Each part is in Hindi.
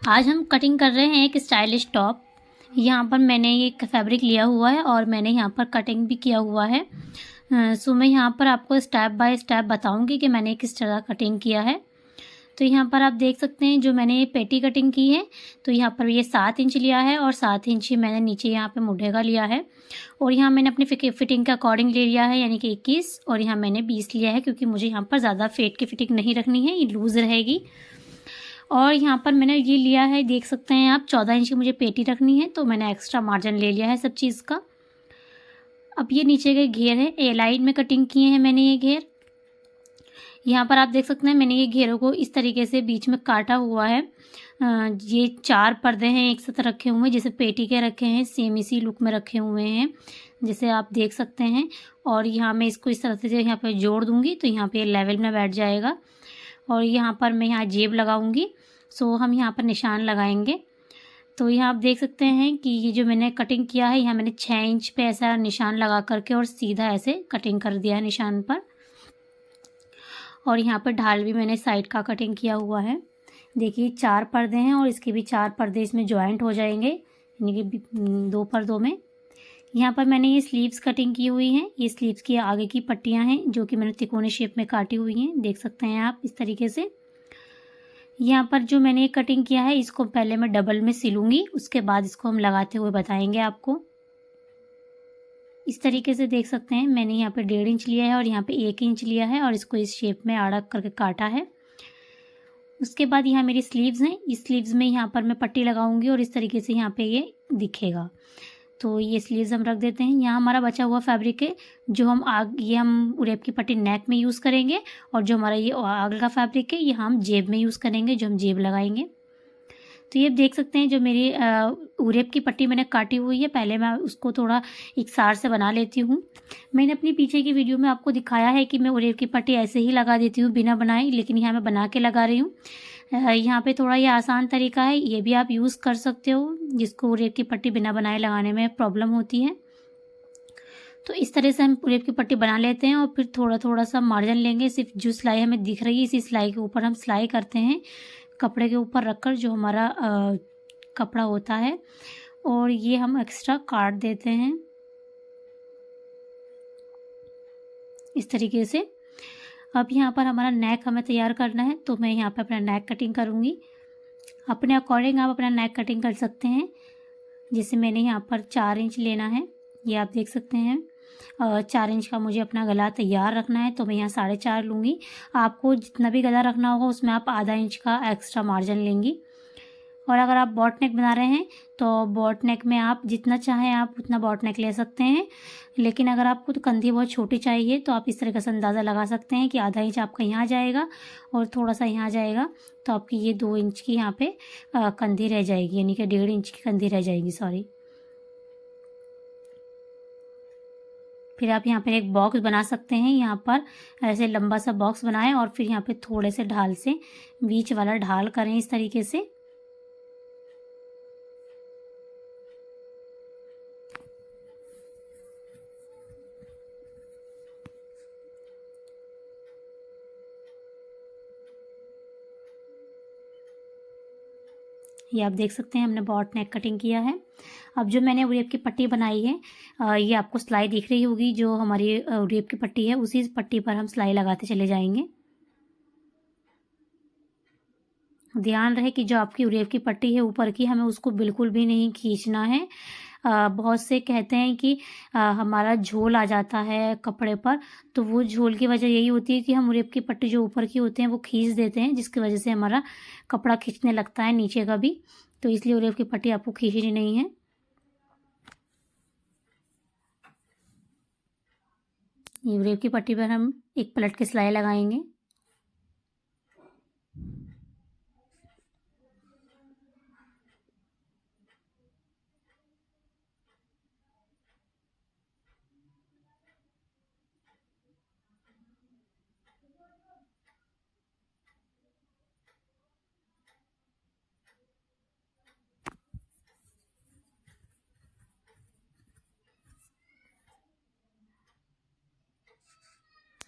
आज हम कटिंग कर रहे हैं एक स्टाइलिश टॉप। यहाँ पर मैंने ये फैब्रिक लिया हुआ है और मैंने यहाँ पर कटिंग भी किया हुआ है। सो मैं यहाँ पर आपको स्टेप बाय स्टेप बताऊंगी कि मैंने किस तरह कटिंग किया है। तो यहाँ पर आप देख सकते हैं जो मैंने ये पेटी कटिंग की है, तो यहाँ पर ये 7 इंच लिया है और 7 इंच ही मैंने नीचे यहाँ पे मुढ़े का लिया है। और यहाँ मैंने अपनी फिटिंग के अकॉर्डिंग ले लिया है, यानी कि 21, और यहाँ मैंने 20 लिया है क्योंकि मुझे यहाँ पर ज़्यादा फेट की फिटिंग नहीं रखनी है, ये लूज़ रहेगी। और यहाँ पर मैंने ये लिया है, देख सकते हैं आप, 14 इंच की मुझे पेटी रखनी है, तो मैंने एक्स्ट्रा मार्जिन ले लिया है सब चीज़ का। अब ये नीचे के घेर है, ए लाइन में कटिंग किए हैं मैंने ये घेर। यहाँ पर आप देख सकते हैं मैंने ये घेरों को इस तरीके से बीच में काटा हुआ है। ये 4 पर्दे हैं एक साथ रखे हुए हैं, जैसे पेटी के रखे हैं सेम इसी लुक में रखे हुए हैं, जैसे आप देख सकते हैं। और यहाँ मैं इसको इस तरह से यहाँ पे जोड़ दूँगी तो यहाँ पे लेवल में बैठ जाएगा। और यहाँ पर मैं यहाँ जेब लगाऊंगी। सो हम यहाँ पर निशान लगाएंगे। तो यहाँ आप देख सकते हैं कि ये जो मैंने कटिंग किया है, यहाँ मैंने 6 इंच पे ऐसा निशान लगा करके और सीधा ऐसे कटिंग कर दिया है निशान पर। और यहाँ पर ढाल भी मैंने साइड का कटिंग किया हुआ है। देखिए 4 पर्दे हैं और इसके भी 4 पर्दे इसमें ज्वाइंट हो जाएंगे, यानी कि 2 पर्दों में। यहाँ पर मैंने ये स्लीव्स कटिंग की हुई हैं। ये स्लीव्स की आगे की पट्टियाँ हैं जो कि मैंने तिकोने शेप में काटी हुई हैं, देख सकते हैं आप इस तरीके से। यहाँ पर जो मैंने ये कटिंग किया है इसको पहले मैं डबल में सिलूंगी, उसके बाद इसको हम लगाते हुए बताएंगे आपको। इस तरीके से देख सकते हैं मैंने यहाँ पे 1.5 इंच लिया है और यहाँ पे 1 इंच लिया है और इसको इस शेप में आड़ा करके काटा है। उसके बाद यहाँ मेरी स्लीव्स हैं, इस स्लीव्स में यहाँ पर मैं पट्टी लगाऊंगी और इस तरीके से यहाँ पे ये दिखेगा। तो ये स्लीव्स हम रख देते हैं। यहाँ हमारा बचा हुआ फैब्रिक है जो ये हम उरेप की पट्टी नेक में यूज़ करेंगे, और जो हमारा ये आगे का फैब्रिक है ये हम जेब में यूज़ करेंगे, जो हम जेब लगाएंगे। तो ये देख सकते हैं जो मेरी उरेप की पट्टी मैंने काटी हुई है, पहले मैं उसको थोड़ा इकसार से बना लेती हूँ। मैंने अपनी पीछे की वीडियो में आपको दिखाया है कि मैं उरेप की पट्टी ऐसे ही लगा देती हूँ बिना बनाए, लेकिन यहाँ मैं बना के लगा रही हूँ। यहाँ पे थोड़ा ये आसान तरीका है, ये भी आप यूज़ कर सकते हो जिसको उरेप की पट्टी बिना बनाए लगाने में प्रॉब्लम होती है। तो इस तरह से हम उरेप की पट्टी बना लेते हैं और फिर थोड़ा थोड़ा सा मार्जिन लेंगे। सिर्फ जो सिलाई हमें दिख रही है इसी सिलाई के ऊपर हम सिलाई करते हैं, कपड़े के ऊपर रखकर जो हमारा कपड़ा होता है, और ये हम एक्स्ट्रा काट देते हैं इस तरीके से। अब यहाँ पर हमारा नेक हमें तैयार करना है, तो मैं यहाँ पर अपना नेक कटिंग करूँगी। अपने अकॉर्डिंग आप अपना नेक कटिंग कर सकते हैं। जैसे मैंने यहाँ पर 4 इंच लेना है, ये आप देख सकते हैं। 4 इंच का मुझे अपना गला तैयार रखना है, तो मैं यहाँ 4.5 लूँगी। आपको जितना भी गला रखना होगा उसमें आप आधा इंच का एक्स्ट्रा मार्जिन लेंगी। और अगर आप बॉट नेक बना रहे हैं तो बॉट नेक में आप जितना चाहें आप उतना बॉट नेक ले सकते हैं, लेकिन अगर आपको तो कंधी बहुत छोटी चाहिए तो आप इस तरह का अंदाज़ा लगा सकते हैं कि आधा इंच आपका यहाँ जाएगा और थोड़ा सा यहाँ जाएगा, तो आपकी ये 2 इंच की यहाँ पे कंधी रह जाएगी, यानी कि 1.5 इंच की कंधी रह जाएगी, सॉरी। फिर आप यहाँ पर एक बॉक्स बना सकते हैं, यहाँ पर ऐसे लंबा सा बॉक्स बनाएं और फिर यहाँ पे थोड़े से ढाल से बीच वाला ढाल करें इस तरीके से। ये आप देख सकते हैं हमने बॉट नेक कटिंग किया है। अब जो मैंने उरेप की पट्टी बनाई है, ये आपको सिलाई दिख रही होगी, जो हमारी उरेप की पट्टी है उसी पट्टी पर हम सिलाई लगाते चले जाएंगे। ध्यान रहे कि जो आपकी उरेप की पट्टी है ऊपर की, हमें उसको बिल्कुल भी नहीं खींचना है। बहुत से कहते हैं कि हमारा झोल आ जाता है कपड़े पर, तो वो झोल की वजह यही होती है कि हम उरेप की पट्टी जो ऊपर की होते हैं वो खींच देते हैं, जिसकी वजह से हमारा कपड़ा खींचने लगता है नीचे का भी। तो इसलिए उरेप की पट्टी आपको खींचनी नहीं है। ये उरेप की पट्टी पर हम एक पलट के सिलाई लगाएंगे।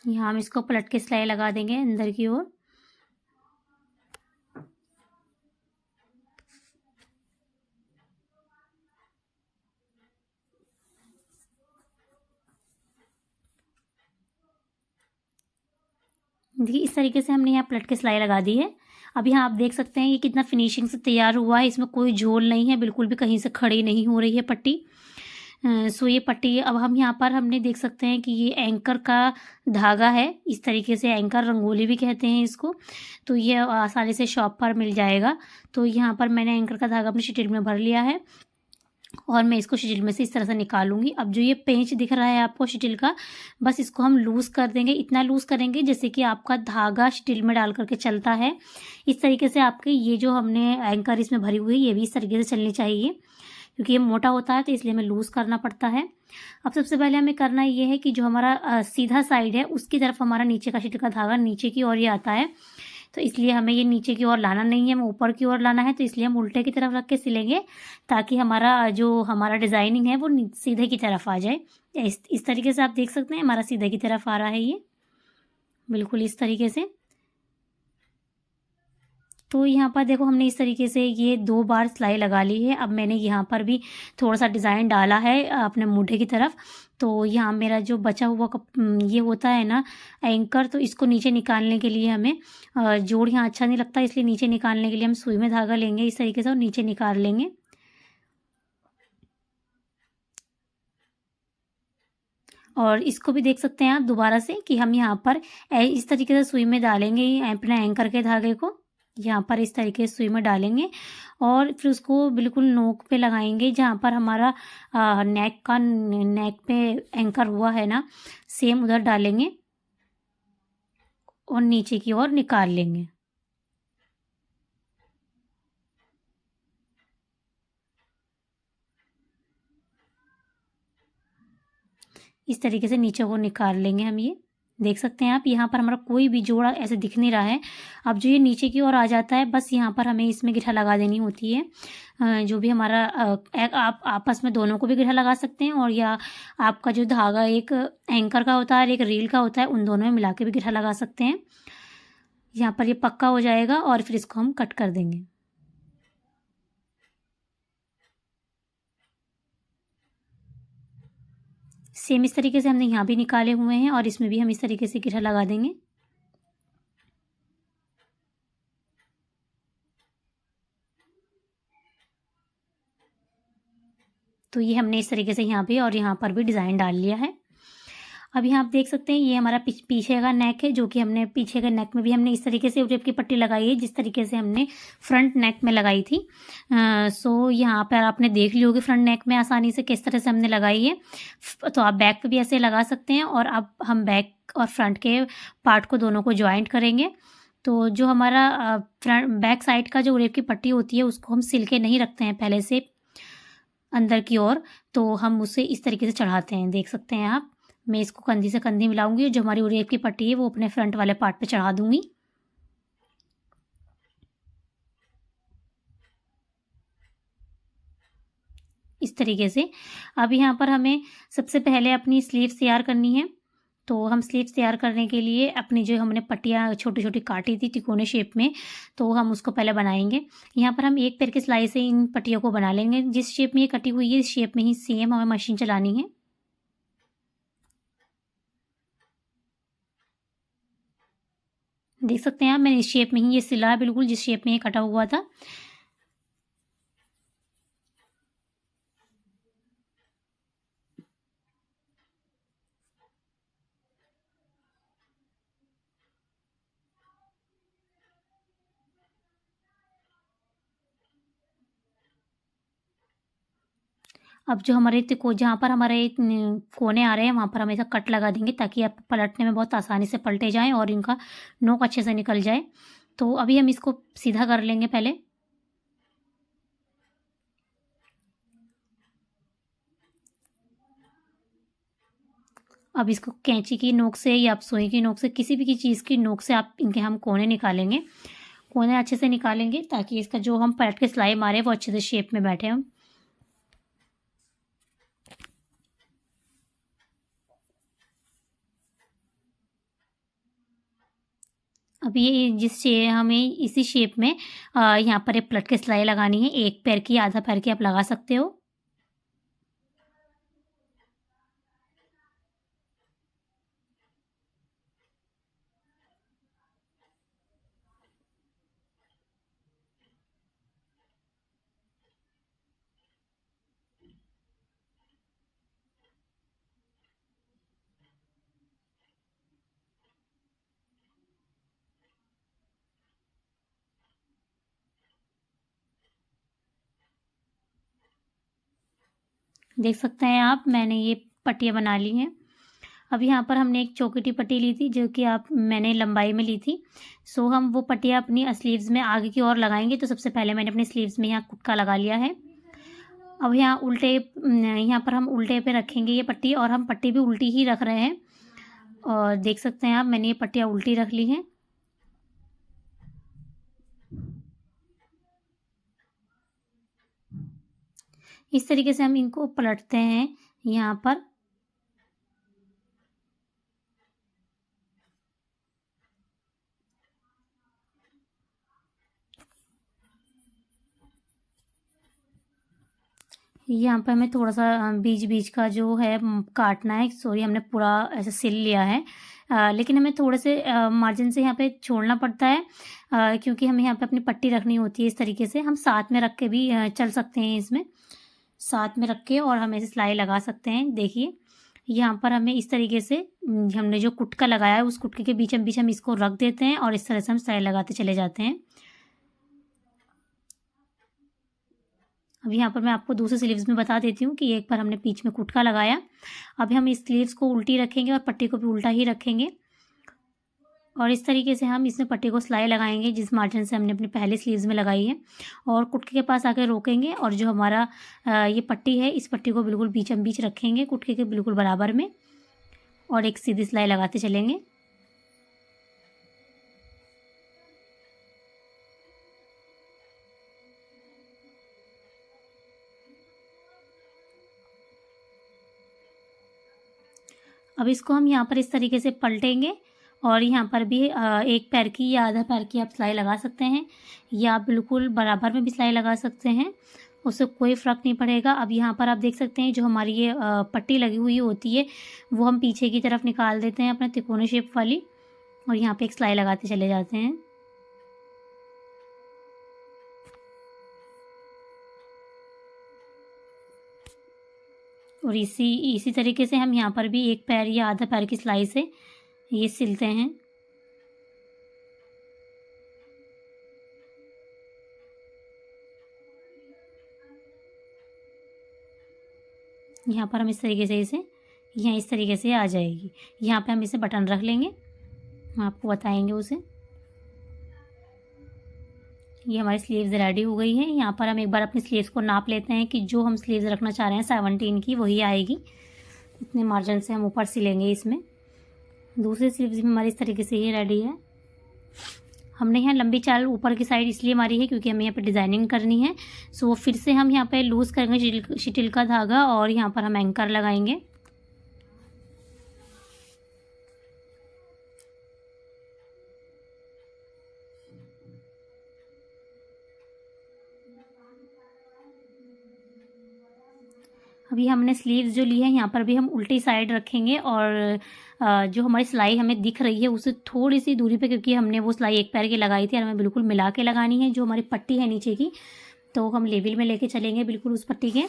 यहाँ हम इसको पलट के सिलाई लगा देंगे अंदर की ओर। देखिए इस तरीके से हमने यहाँ प्लट की सिलाई लगा दी है। अब यहाँ आप देख सकते हैं ये कितना फिनिशिंग से तैयार हुआ है, इसमें कोई झोल नहीं है, बिल्कुल भी कहीं से खड़ी नहीं हो रही है पट्टी। सो ये पट्टी अब हम यहाँ पर हमने देख सकते हैं कि ये एंकर का धागा है, इस तरीके से एंकर रंगोली भी कहते हैं इसको, तो ये आसानी से शॉप पर मिल जाएगा। तो यहाँ पर मैंने एंकर का धागा अपनी शिटिल में भर लिया है और मैं इसको शिटिल में से इस तरह से निकालूंगी। अब जो ये पेंच दिख रहा है आपको शिटिल का, बस इसको हम लूज़ कर देंगे, इतना लूज़ करेंगे जैसे कि आपका धागा शिटिल में डाल करके चलता है। इस तरीके से आपके ये जो हमने एंकर इसमें भरी हुई है ये भी इस तरीके से चलनी चाहिए, क्योंकि ये मोटा होता है तो इसलिए हमें लूज़ करना पड़ता है। अब सबसे पहले हमें करना ये है कि जो हमारा सीधा साइड है उसकी तरफ हमारा नीचे का शिटिल का धागा नीचे की ओर ये आता है, तो इसलिए हमें ये नीचे की ओर लाना नहीं है, हमें ऊपर की ओर लाना है। तो इसलिए हम उल्टे की तरफ रख के सिलेंगे ताकि हमारा जो हमारा डिज़ाइनिंग है वो सीधे की तरफ आ जाए। इस तरीके से आप देख सकते हैं हमारा सीधे की तरफ आ रहा है ये, बिल्कुल इस तरीके से। तो यहाँ पर देखो हमने इस तरीके से ये 2 बार सिलाई लगा ली है। अब मैंने यहाँ पर भी थोड़ा सा डिज़ाइन डाला है अपने मूढ़े की तरफ। तो यहाँ मेरा जो बचा हुआ ये होता है ना एंकर, तो इसको नीचे निकालने के लिए हमें जोड़ यहाँ अच्छा नहीं लगता, इसलिए नीचे निकालने के लिए हम सुई में धागा लेंगे इस तरीके से और नीचे निकाल लेंगे। और इसको भी देख सकते हैं आप दोबारा से कि हम यहाँ पर इस तरीके से सुई में डालेंगे अपने एंकर के धागे को, यहाँ पर इस तरीके से सुई में डालेंगे और फिर उसको बिल्कुल नोक पे लगाएंगे जहाँ पर हमारा नेक पे एंकर हुआ है ना, सेम उधर डालेंगे और नीचे की ओर निकाल लेंगे। इस तरीके से नीचे को निकाल लेंगे हम। ये देख सकते हैं आप यहाँ पर हमारा कोई भी जोड़ा ऐसे दिख नहीं रहा है। अब जो ये नीचे की ओर आ जाता है बस यहाँ पर हमें इसमें गिरहा लगा देनी होती है। जो भी हमारा आप आपस में दोनों को भी गिरहा लगा सकते हैं, और या आपका जो धागा एक एंकर का होता है और एक रील का होता है उन दोनों में मिला के भी गिरहा लगा सकते हैं। यहाँ पर ये पक्का हो जाएगा और फिर इसको हम कट कर देंगे। सेम इस तरीके से हमने यहाँ भी निकाले हुए हैं और इसमें भी हम इस तरीके से गिरहा लगा देंगे। तो ये हमने इस तरीके से यहाँ भी और यहाँ पर भी डिज़ाइन डाल लिया है। अब यहाँ आप देख सकते हैं ये हमारा पीछे का नेक है, जो कि हमने पीछे के नेक में भी हमने इस तरीके से टेप की पट्टी लगाई है जिस तरीके से हमने फ्रंट नेक में लगाई थी। सो यहाँ पर आपने देख ली होगी फ्रंट नेक में आसानी से किस तरह से हमने लगाई है। तो आप बैक पे भी ऐसे लगा सकते हैं। और अब हम बैक और फ्रंट के पार्ट को दोनों को ज्वाइंट करेंगे। तो जो हमारा फ्रंट बैक साइड का जो टेप की पट्टी होती है उसको हम सिल के नहीं रखते हैं पहले से अंदर की ओर, तो हम उसे इस तरीके से चढ़ाते हैं। देख सकते हैं आप, मैं इसको कंधी से कंधी मिलाऊंगी, जो हमारी उरेप की पट्टी है वो अपने फ्रंट वाले पार्ट पे चढ़ा दूंगी। इस तरीके से। अब यहाँ पर हमें सबसे पहले अपनी स्लीव्स तैयार करनी है। तो हम स्लीव्स तैयार करने के लिए अपनी जो हमने पट्टियाँ छोटी छोटी काटी थी तिकोने शेप में, तो हम उसको पहले बनाएंगे। यहाँ पर हम एक पैर की सिलाई से इन पट्टियों को बना लेंगे। जिस शेप में ये कटी हुई है इस शेप में ही सेम हमें मशीन चलानी है। देख सकते हैं आप, मैंने इस शेप में ही ये सिला है बिल्कुल जिस शेप में ये कटा हुआ था। अब जो हमारे जहाँ पर हमारे कोने आ रहे हैं वहाँ पर हम ऐसा कट लगा देंगे ताकि आप पलटने में बहुत आसानी से पलटे जाएं और इनका नोक अच्छे से निकल जाए। तो अभी हम इसको सीधा कर लेंगे पहले। अब इसको कैंची की नोक से या आप सुई की नोक से किसी भी चीज़ की नोक से आप इनके हम कोने निकालेंगे। कोने अच्छे से निकालेंगे ताकि इसका जो हम पलट के सिलाई मारे वो अच्छे से शेप में बैठे हम। अब ये हमें इसी शेप में यहाँ पर एक पलट के सिलाई लगानी है। एक पैर की आधा पैर की आप लगा सकते हो। देख सकते हैं आप, मैंने ये पट्टियाँ बना ली हैं। अब यहाँ पर हमने एक चौकीटी पट्टी ली थी जो कि मैंने लंबाई में ली थी। सो हम वो पट्टियाँ अपनी स्लीव्स में आगे की ओर लगाएंगे। तो सबसे पहले मैंने अपनी स्लीव्स में यहाँ कुटका लगा लिया है। अब यहाँ पर हम उल्टे पे रखेंगे ये पट्टी, और हम पट्टी भी उल्टी ही रख रहे हैं। और देख सकते हैं आप, मैंने ये पट्टियाँ उल्टी रख ली हैं। इस तरीके से हम इनको पलटते हैं यहाँ पर। यहाँ पर हमें थोड़ा सा बीच बीच का जो है काटना है। सॉरी, हमने पूरा ऐसे सिल लिया है, लेकिन हमें थोड़े से मार्जिन से यहाँ पे छोड़ना पड़ता है, क्योंकि हमें यहाँ पे अपनी पट्टी रखनी होती है। इस तरीके से हम साथ में रख के भी चल सकते हैं, इसमें साथ में रख के और हम ऐसे सिलाई लगा सकते हैं। देखिए यहाँ पर हमें इस तरीके से हमने जो कुटका लगाया है उस कुटके के बीच हम इसको रख देते हैं और इस तरह से हम सिलाई लगाते चले जाते हैं। अब यहाँ पर मैं आपको दूसरे स्लीव्स में बता देती हूँ कि एक बार हमने बीच में कुटका लगाया। अब हम इस स्लीव्स को उल्टी रखेंगे और पट्टी को भी उल्टा ही रखेंगे, और इस तरीके से हम इसमें पट्टी को सिलाई लगाएंगे जिस मार्जिन से हमने अपनी पहले स्लीव्स में लगाई है, और कुटके के पास आकर रोकेंगे। और जो हमारा ये पट्टी है, इस पट्टी को बिल्कुल बीचम बीच रखेंगे कुटके के बिल्कुल बराबर में, और एक सीधी सिलाई लगाते चलेंगे। अब इसको हम यहाँ पर इस तरीके से पलटेंगे, और यहाँ पर भी एक पैर की या आधा पैर की आप सिलाई लगा सकते हैं, या आप बिल्कुल बराबर में भी सिलाई लगा सकते हैं, उससे कोई फ़र्क नहीं पड़ेगा। अब यहाँ पर आप देख सकते हैं जो हमारी ये पट्टी लगी हुई होती है वो हम पीछे की तरफ निकाल देते हैं अपने तिकोने शेप वाली, और यहाँ पे एक सिलाई लगाते चले जाते हैं। और इसी तरीके से हम यहाँ पर भी एक पैर या आधा पैर की सिलाई से ये सिलते हैं। यहाँ पर हम इस तरीके से यहाँ इस तरीके से आ जाएगी। यहाँ पे हम इसे बटन रख लेंगे, हम आपको बताएंगे उसे। ये हमारी स्लीव्स रेडी हो गई है। यहाँ पर हम एक बार अपनी स्लीव्स को नाप लेते हैं कि जो हम स्लीव्स रखना चाह रहे हैं 17 की वही आएगी। इतने मार्जिन से हम ऊपर सिलेंगे इसमें। दूसरी स्लीव्स भी हमारी इस तरीके से ही रेडी है। हमने यहाँ लंबी चाल ऊपर की साइड इसलिए मारी है क्योंकि हमें यहाँ पे डिज़ाइनिंग करनी है। सो फिर से हम यहाँ पे लूज़ करेंगे शिटिल का धागा, और यहाँ पर हम एंकर लगाएंगे। अभी हमने स्लीव्स जो ली है यहाँ पर भी हम उल्टी साइड रखेंगे, और जो हमारी सिलाई हमें दिख रही है उससे थोड़ी सी दूरी पे, क्योंकि हमने वो सिलाई एक पैर की लगाई थी और हमें बिल्कुल मिला के लगानी है। जो हमारी पट्टी है नीचे की, तो हम लेवल में लेके चलेंगे बिल्कुल उस पट्टी के।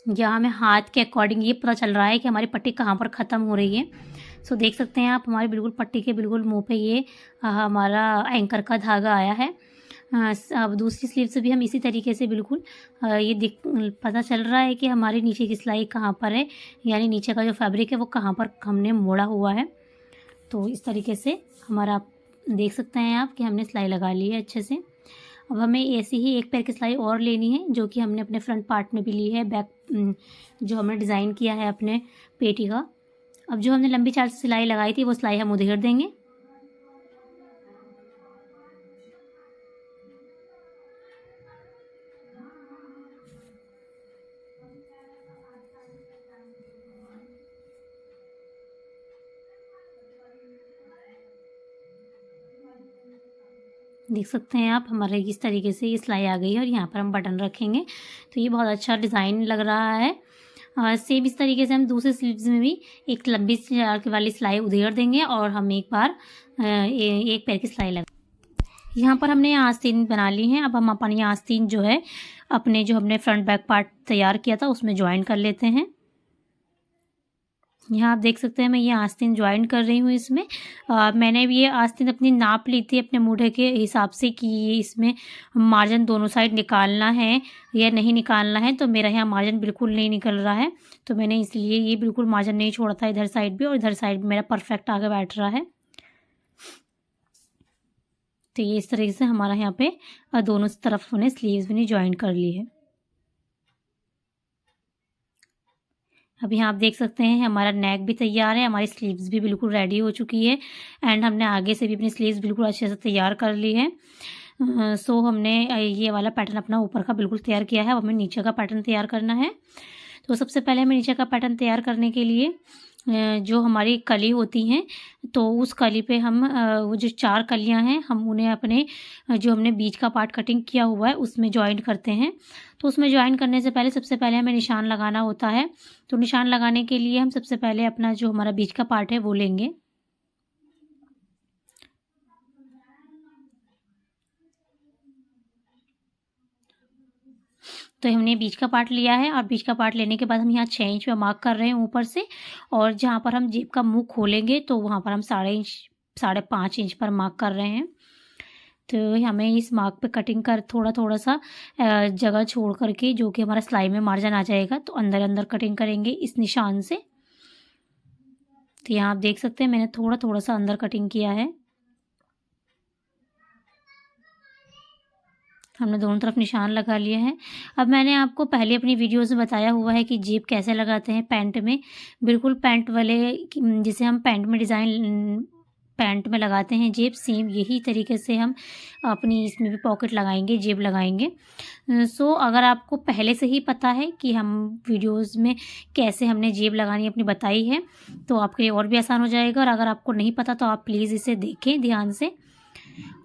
यहाँ हमें हाथ के अकॉर्डिंग ये पता चल रहा है कि हमारी पट्टी कहाँ पर ख़त्म हो रही है। सो देख सकते हैं आप, हमारी बिल्कुल पट्टी के बिल्कुल मुँह पे ये हमारा एंकर का धागा आया है। अब दूसरी स्लीव से भी हम इसी तरीके से बिल्कुल ये पता चल रहा है कि हमारी नीचे की सिलाई कहाँ पर है, यानी नीचे का जो फैब्रिक है वो कहाँ पर हमने मोड़ा हुआ है। तो इस तरीके से हमारा देख सकते हैं आप कि हमने सिलाई लगा ली है अच्छे से। अब हमें ऐसी ही एक पैर की सिलाई और लेनी है, जो कि हमने अपने फ्रंट पार्ट में भी ली है, बैक जो हमने डिज़ाइन किया है अपने पेटी का। अब जो हमने लंबी चाल से सिलाई लगाई थी वो सिलाई हम उधेड़ देंगे। देख सकते हैं आप, हमारे इस तरीके से ये सिलाई आ गई है, और यहाँ पर हम बटन रखेंगे तो ये बहुत अच्छा डिज़ाइन लग रहा है। सेम इस तरीके से हम दूसरे स्लीव्स में भी एक लंबी वाली सिलाई उधेड़ देंगे, और हम एक बार एक पैर की सिलाई लगा। यहाँ पर हमने आस्तीन बना ली है। अब हम अपनी आस्तीन जो है अपने जो हमने फ्रंट बैक पार्ट तैयार किया था उसमें ज्वाइन कर लेते हैं। यहाँ आप देख सकते हैं मैं ये आस्तीन ज्वाइन कर रही हूँ इसमें। मैंने भी ये आस्तीन अपनी नाप ली थी अपने मूढ़े के हिसाब से कि ये इसमें मार्जिन दोनों साइड निकालना है या नहीं निकालना है, तो मेरा यहाँ मार्जिन बिल्कुल नहीं निकल रहा है, तो मैंने इसलिए ये बिल्कुल मार्जिन नहीं छोड़ा था इधर साइड भी, और इधर साइड भी मेरा परफेक्ट आगे बैठ रहा है। तो ये इस तरीके से हमारा यहाँ पे दोनों तरफ हमने स्लीव्स भी ज्वाइन कर ली है। अब यहाँ आप देख सकते हैं हमारा नेक भी तैयार है, हमारी स्लीव्स भी बिल्कुल रेडी हो चुकी है, एंड हमने आगे से भी अपनी स्लीव्स बिल्कुल अच्छे से तैयार कर ली है। सो हमने ये वाला पैटर्न अपना ऊपर का बिल्कुल तैयार किया है, अब हमें नीचे का पैटर्न तैयार करना है। तो सबसे पहले हमें नीचे का पैटर्न तैयार करने के लिए जो हमारी कली होती हैं, तो उस कली पे हम वो जो 4 कलियां हैं हम उन्हें अपने जो हमने बीच का पार्ट कटिंग किया हुआ है उसमें जॉइन करते हैं। तो उसमें जॉइन करने से पहले सबसे पहले हमें निशान लगाना होता है। तो निशान लगाने के लिए हम सबसे पहले अपना जो हमारा बीच का पार्ट है वो लेंगे। तो हमने बीच का पार्ट लिया है, और बीच का पार्ट लेने के बाद हम यहाँ 6 इंच पे मार्क कर रहे हैं ऊपर से, और जहाँ पर हम जेब का मुंह खोलेंगे तो वहाँ पर हम 5.5 इंच पर मार्क कर रहे हैं। तो हमें इस मार्क पे कटिंग कर थोड़ा सा जगह छोड़ करके, जो कि हमारा सिलाई में मार्जिन आ जाएगा, तो अंदर अंदर कटिंग करेंगे इस निशान से। तो यहाँ आप देख सकते हैं मैंने थोड़ा सा अंदर कटिंग किया है। हमने दोनों तरफ निशान लगा लिए हैं। अब मैंने आपको पहले अपनी वीडियोस में बताया हुआ है कि जेब कैसे लगाते हैं पैंट में, बिल्कुल पैंट वाले जिसे हम पैंट में डिज़ाइन पैंट में लगाते हैं जेब, सेम यही तरीके से हम अपनी इसमें भी पॉकेट लगाएंगे, जेब लगाएंगे। सो अगर आपको पहले से ही पता है कि हम वीडियोस में कैसे हमने जेब लगानी अपनी बताई है, तो आपके लिए और भी आसान हो जाएगा। और अगर आपको नहीं पता तो आप प्लीज़ इसे देखें ध्यान से,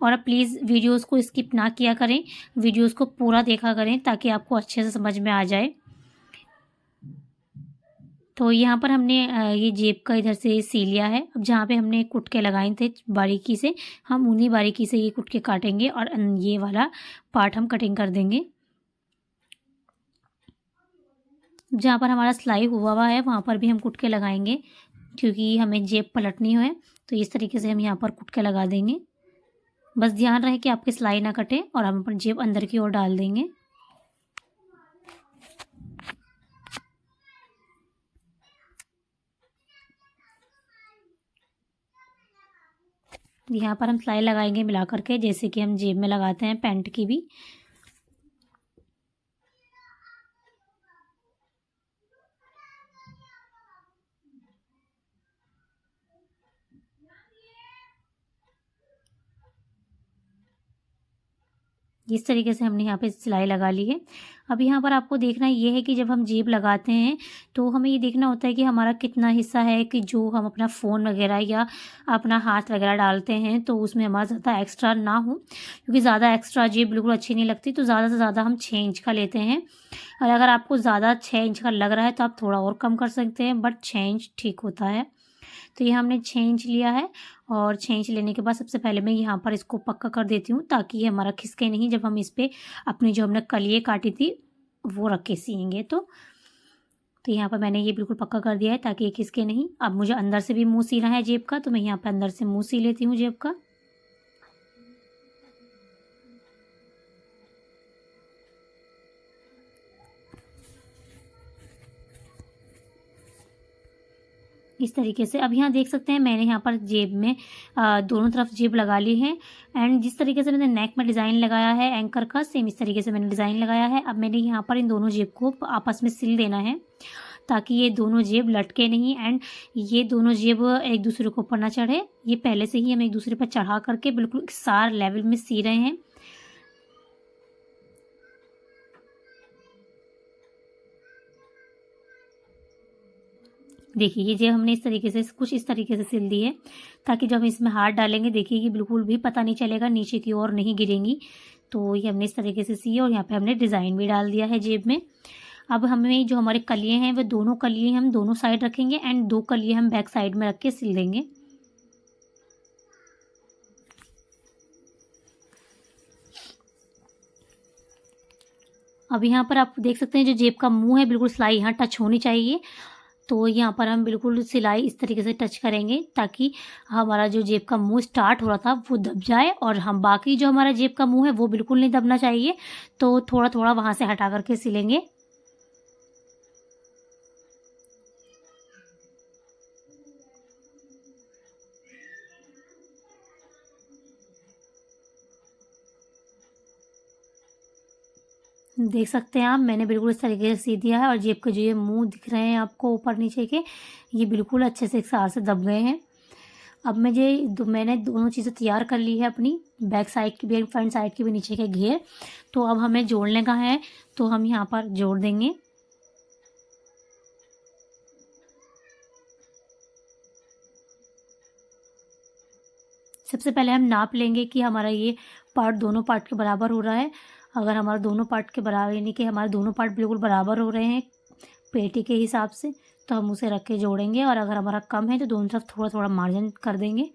और आप प्लीज़ वीडियोस को स्किप ना किया करें, वीडियोस को पूरा देखा करें ताकि आपको अच्छे से समझ में आ जाए। तो यहाँ पर हमने ये जेब का इधर से सी लिया है। अब जहाँ पे हमने कुटके लगाए थे बारीकी से, हम उन्हीं बारीकी से ये कुटके काटेंगे और ये वाला पार्ट हम कटिंग कर देंगे। जहाँ पर हमारा सिलाई हुआ है वहाँ पर भी हम कुटके लगाएंगे, क्योंकि हमें जेब पलटनी है। तो इस तरीके से हम यहाँ पर कुटके लगा देंगे। बस ध्यान रहे कि आपकी सिलाई ना कटे, और हम अपन जेब अंदर की ओर डाल देंगे। यहाँ पर हम सिलाई लगाएंगे मिला करके, जैसे कि हम जेब में लगाते हैं पैंट की भी। इस तरीके से हमने यहाँ पे सिलाई लगा ली है। अब यहाँ पर आपको देखना ये है कि जब हम जेब लगाते हैं तो हमें ये देखना होता है कि हमारा कितना हिस्सा है कि जो हम अपना फ़ोन वगैरह या अपना हाथ वगैरह डालते हैं तो उसमें हमारा ज़्यादा एक्स्ट्रा ना हो, क्योंकि ज़्यादा एक्स्ट्रा जेब बिल्कुल अच्छी नहीं लगती। तो ज़्यादा से ज़्यादा हम 6 इंच का लेते हैं, और अगर आपको ज़्यादा 6 इंच का लग रहा है तो आप थोड़ा और कम कर सकते हैं, बट 6 इंच ठीक होता है। तो ये हमने 6 इंच लिया है, और 6 इंच लेने के बाद सबसे पहले मैं यहाँ पर इसको पक्का कर देती हूँ ताकि ये हमारा खिसके नहीं जब हम इस पर अपनी जो हमने कलिये काटी थी वो रख के सिएंगे। तो यहाँ पर मैंने ये बिल्कुल पक्का कर दिया है ताकि ये खिसके नहीं। अब मुझे अंदर से भी मुँह सीना है जेब का, तो मैं यहाँ पर अंदर से मुँह सी लेती हूँ जेब का। इस तरीके से अब यहाँ देख सकते हैं मैंने यहाँ पर जेब में दोनों तरफ जेब लगा ली है। एंड जिस तरीके से मैंने नेक में डिज़ाइन लगाया है एंकर का, सेम इस तरीके से मैंने डिज़ाइन लगाया है। अब मैंने यहाँ पर इन दोनों जेब को आपस में सिल देना है ताकि ये दोनों जेब लटके नहीं, एंड ये दोनों जेब एक दूसरे के ऊपर ना चढ़े। ये पहले से ही हम एक दूसरे पर चढ़ा करके बिल्कुल एक सार लेवल में सी रहे हैं। देखिए ये जो हमने इस तरीके से कुछ इस तरीके से सिल दी है ताकि जब हम इसमें हाथ डालेंगे देखिए कि बिल्कुल भी पता नहीं चलेगा, नीचे की ओर नहीं गिरेंगी। तो ये हमने इस तरीके से सी, और यहाँ पे हमने डिज़ाइन भी डाल दिया है जेब में। अब हमें जो हमारे कलिये हैं वो दोनों कलिये हम दोनों साइड रखेंगे, एंड 2 कलिये हम बैक साइड में रख के सिल देंगे। अब यहाँ पर आप देख सकते हैं जो जेब का मुंह है बिल्कुल सिलाई यहाँ टच होनी चाहिए। तो यहाँ पर हम बिल्कुल सिलाई इस तरीके से टच करेंगे ताकि हमारा जो जेब का मुंह स्टार्ट हो रहा था वो दब जाए, और हम बाकी जो हमारा जेब का मुंह है वो बिल्कुल नहीं दबना चाहिए। तो थोड़ा थोड़ा वहाँ से हटा करके सिलेंगे। देख सकते हैं आप, मैंने बिल्कुल इस तरीके से सी दिया है, और जेब के जो ये मुंह दिख रहे हैं आपको ऊपर नीचे के, ये बिल्कुल अच्छे से एक साथ से दब गए हैं। अब मैंने दोनों चीज़ें तैयार कर ली है, अपनी बैक साइड की भी, फ्रंट साइड की भी, नीचे के घेर। तो अब हमें जोड़ने का है, तो हम यहाँ पर जोड़ देंगे। सबसे पहले हम नाप लेंगे कि हमारा ये पार्ट दोनों पार्ट के बराबर हो रहा है। अगर हमारा दोनों पार्ट के बराबर, यानी कि हमारे दोनों पार्ट बिल्कुल बराबर हो रहे हैं पेटी के हिसाब से, तो हम उसे रख के जोड़ेंगे। और अगर हमारा कम है तो दोनों तरफ थोड़ा थोड़ा मार्जिन कर देंगे।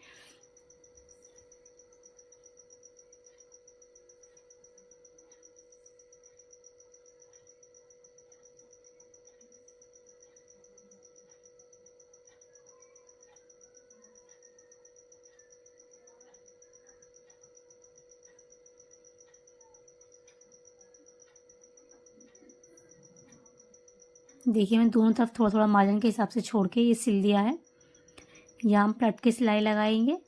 देखिए, मैंने दोनों तरफ थोड़ा थोड़ा मार्जिन के हिसाब से छोड़ के ये सिल दिया है। यहाँ हम प्लेट की सिलाई लगाएंगे।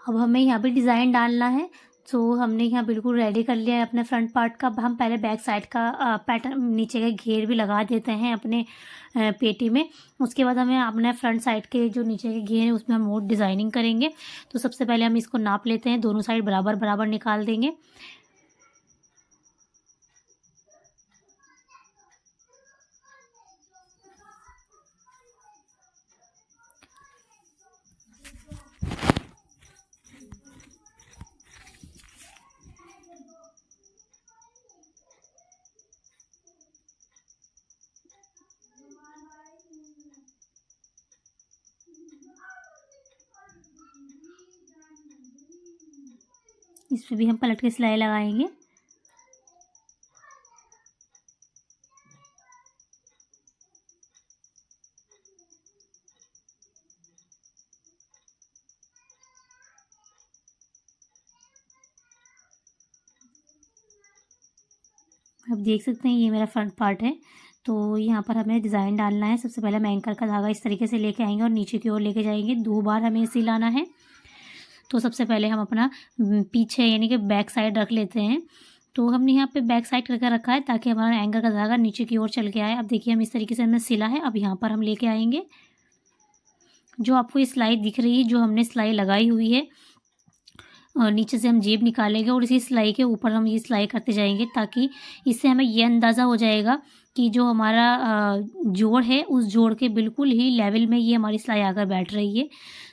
अब हमें यहाँ पे डिज़ाइन डालना है। तो हमने यहाँ बिल्कुल रेडी कर लिया है अपने फ्रंट पार्ट का। अब हम पहले बैक साइड का पैटर्न, नीचे का घेर भी लगा देते हैं अपने पेटी में। उसके बाद हमें अपने फ्रंट साइड के जो नीचे के घेर है उसमें हम और डिज़ाइनिंग करेंगे। तो सबसे पहले हम इसको नाप लेते हैं, दोनों साइड बराबर बराबर निकाल देंगे। इस पे भी हम पलट के सिलाई लगाएंगे। अब देख सकते हैं ये मेरा फ्रंट पार्ट है। तो यहाँ पर हमें डिज़ाइन डालना है। सबसे पहले हम एंकर का धागा इस तरीके से लेके आएंगे और नीचे की ओर लेके जाएंगे। 2 बार हमें सिलाना है। तो सबसे पहले हम अपना पीछे यानी कि बैक साइड रख लेते हैं। तो हमने यहाँ पे बैक साइड करके रखा है ताकि हमारा एंकर का धागा नीचे की ओर चल के आए। अब देखिए हम इस तरीके से हमने सिला है। अब यहाँ पर हम लेके आएंगे। जो आपको ये सिलाई दिख रही है, जो हमने सिलाई लगाई हुई है, और नीचे से हम जेब निकालेंगे और इसी सिलाई के ऊपर हम ये सिलाई करते जाएंगे, ताकि इससे हमें ये अंदाज़ा हो जाएगा कि जो हमारा जोड़ है उस जोड़ के बिल्कुल ही लेवल में ये हमारी सिलाई आकर बैठ रही है।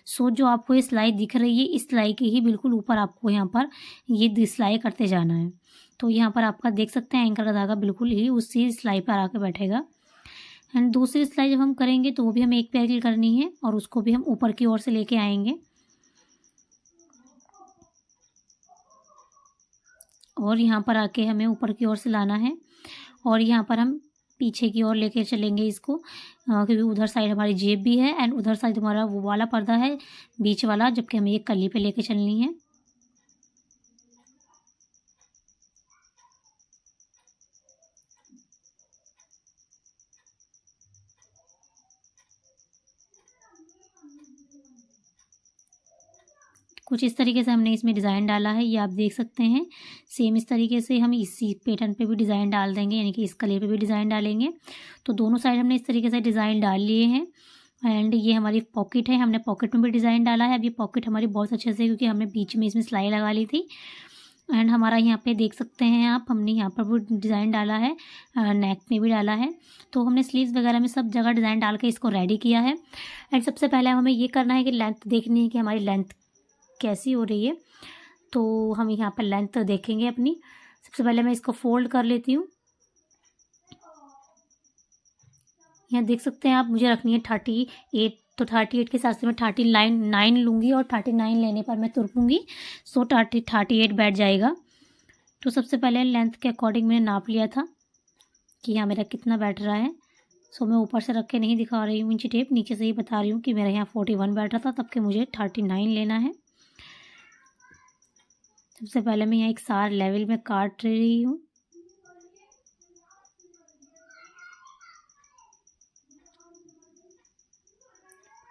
सो जो आपको ये सिलाई दिख रही है, इस सिलाई के ही बिल्कुल ऊपर आपको यहाँ पर ये सिलाई करते जाना है। तो यहाँ पर आपका देख सकते हैं एंकर का धागा बिल्कुल ही उसी सिलाई पर आकर बैठेगा। एंड दूसरी सिलाई जब हम करेंगे तो वो भी हमें एक पैरल करनी है और उसको भी हम ऊपर की ओर से लेके आएंगे। और यहाँ पर आके हमें ऊपर की ओर से लाना है और यहाँ पर हम पीछे की ओर लेके चलेंगे इसको, क्योंकि उधर साइड हमारी जेब भी है एंड उधर साइड हमारा वो वाला पर्दा है बीच वाला, जबकि हमें ये कली पे लेके चलनी है। कुछ इस तरीके से हमने इसमें डिज़ाइन डाला है, ये आप देख सकते हैं। सेम इस तरीके से हम इसी पैटर्न पे भी डिज़ाइन डाल देंगे, यानी कि इस कली पे भी डिज़ाइन डालेंगे। तो दोनों साइड हमने इस तरीके से डिज़ाइन डाल लिए हैं। एंड ये हमारी पॉकेट है, हमने पॉकेट में भी डिज़ाइन डाला है। अब ये पॉकेट हमारी बहुत अच्छे से, क्योंकि हमने बीच में इसमें सिलाई लगा ली थी। एंड हमारा यहाँ पे देख सकते हैं आप, हमने यहाँ पर वो डिज़ाइन डाला है, नेक में भी डाला है। तो हमने स्लीव्स वगैरह में सब जगह डिज़ाइन डाल के इसको रेडी किया है। एंड सबसे पहले हमें ये करना है कि लेंथ देखनी है कि हमारी लेंथ कैसी हो रही है। तो हम यहाँ पर लेंथ देखेंगे अपनी। सबसे पहले मैं इसको फोल्ड कर लेती हूँ। यहाँ देख सकते हैं आप, मुझे रखनी है 38, तो 38 के साथ से मैं 39 लूँगी और 39 लेने पर मैं तुरपूँगी। सो 38 बैठ जाएगा। तो सबसे पहले लेंथ के अकॉर्डिंग मैंने नाप लिया था कि यहाँ मेरा कितना बैठ रहा है। सो मैं ऊपर से रख के नहीं दिखा रही हूँ इंची टेप, नीचे से ही बता रही हूँ कि मेरा यहाँ 41 बैठ रहा था, तब के मुझे 39 लेना है। सबसे पहले मैं यहाँ एक सार लेवल में काट रही हूँ।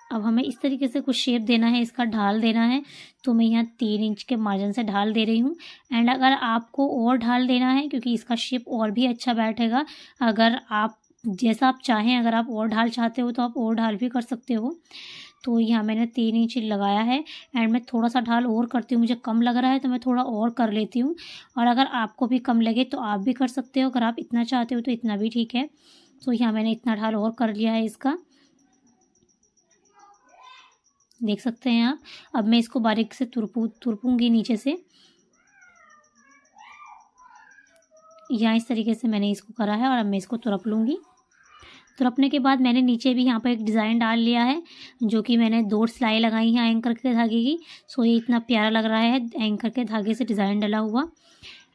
अब हमें इस तरीके से कुछ शेप देना है, इसका ढाल देना है। तो मैं यहाँ 3 इंच के मार्जिन से ढाल दे रही हूँ। एंड अगर आपको और ढाल देना है, क्योंकि इसका शेप और भी अच्छा बैठेगा, अगर आप जैसा आप चाहें, अगर आप और ढाल चाहते हो तो आप और ढाल भी कर सकते हो। तो यहाँ मैंने 3 इंच लगाया है। एंड मैं थोड़ा सा ढाल और करती हूँ, मुझे कम लग रहा है तो मैं थोड़ा और कर लेती हूँ। और अगर आपको भी कम लगे तो आप भी कर सकते हो, अगर आप इतना चाहते हो तो इतना भी ठीक है। तो यहाँ मैंने इतना ढाल और कर लिया है इसका, देख सकते हैं आप। अब मैं इसको बारीक से तुरपूंगी नीचे से। यहाँ इस तरीके से मैंने इसको करा है और अब मैं इसको तुरप लूँगी। तुरपने के बाद मैंने नीचे भी यहाँ पर एक डिज़ाइन डाल लिया है, जो कि मैंने 2 सिलाई लगाई है एंकर के धागे की। सो ये इतना प्यारा लग रहा है एंकर के धागे से डिज़ाइन डला हुआ।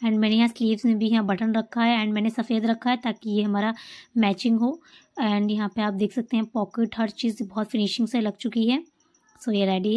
एंड मैंने यहाँ स्लीव्स में भी यहाँ बटन रखा है एंड मैंने सफ़ेद रखा है ताकि ये हमारा मैचिंग हो। एंड यहाँ पे आप देख सकते हैं पॉकेट, हर चीज़ बहुत फिनिशिंग से लग चुकी है। सो ये रेडी है।